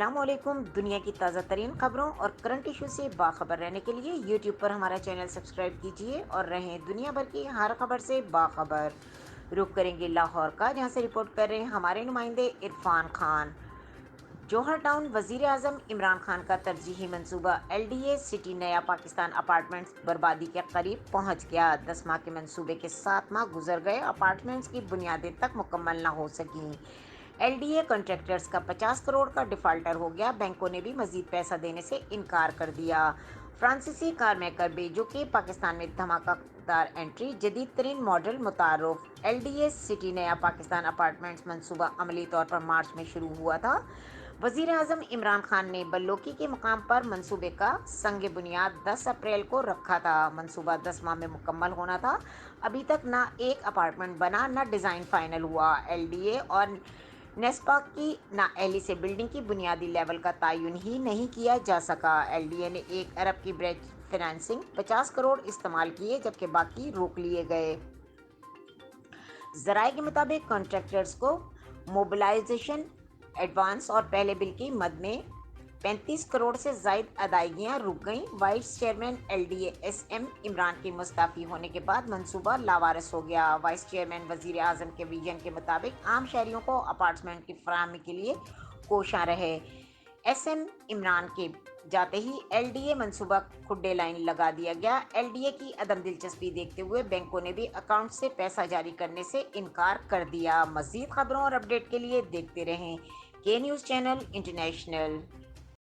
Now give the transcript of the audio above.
السلام علیکم۔ دنیا کی تازہ ترین خبروں اور کرنٹ ایشو سے باخبر رہنے کے لیے یوٹیوب پر ہمارا چینل سبسکرائب کیجیے اور رہیں دنیا بھر کی ہر خبر سے باخبر۔ رخ کریں گے لاہور کا، جہاں سے رپورٹ کر رہے ہیں ہمارے نمائندے عرفان خان۔ جوہر ٹاؤن وزیر اعظم عمران خان کا ترجیحی منصوبہ ایل ڈی اے سٹی نیا پاکستان اپارٹمنٹس بربادی کے قریب پہنچ گیا۔ 10 ماہ کے منصوبے کے 7 ماہ گزر گئے، اپارٹمنٹس کی بنیادیں تک مکمل نہ ہو سکیں۔ ایل ڈی اے کنٹریکٹرز کا 50 کروڑ کا ڈیفالٹر ہو گیا، بینکوں نے بھی مزید پیسہ دینے سے انکار کر دیا۔ فرانسیسی کار میکر بیجو کی پاکستان میں دھماکہ دار انٹری، جدید ترین ماڈل متعارف۔ ایل ڈی اے سٹی نیا پاکستان اپارٹمنٹس منصوبہ عملی طور پر مارچ میں شروع ہوا تھا۔ وزیر اعظم عمران خان نے بلوکی کے مقام پر منصوبے کا سنگ بنیاد 10 اپریل کو رکھا تھا۔ منصوبہ 10 ماہ میں مکمل ہونا تھا۔ ابھی تک نہ ایک اپارٹمنٹ بنا، نہ ڈیزائن فائنل ہوا۔ ایل ڈی اے اور نیسپا کی نااہلی سے بلڈنگ کی بنیادی لیول کا تعین ہی نہیں کیا جا سکا۔ ایل ڈی اے نے 1 ارب کی بریج فنانسنگ 50 کروڑ استعمال کیے، جبکہ باقی روک لیے گئے۔ ذرائع کے مطابق کنٹریکٹرز کو موبلائزیشن ایڈوانس اور پہلے بل کی مد میں 35 کروڑ سے زائد ادائیگیاں رک گئیں۔ Vice chairman L D A S M Imran کے مستعفی ہونے کے بعد منصوبہ لاوارث ہو گیا۔ وائس چیئرمین وزیر اعظم کے ویژن کے مطابق عام شہریوں کو اپارٹمنٹ کی فراہمی کے لیے کوشاں رہے۔ ایس ایم عمران کے جاتے ہی ایل ڈی اے منصوبہ کھڈے لائن لگا دیا گیا۔ ایل ڈی اے کی عدم دلچسپی دیکھتے ہوئے بینکوں نے بھی اکاؤنٹ سے پیسہ جاری کرنے سے انکار کر دیا۔ مزید خبروں اور اپڈیٹ کے لیے دیکھتے رہیں کے نیوز چینل انٹرنیشنل۔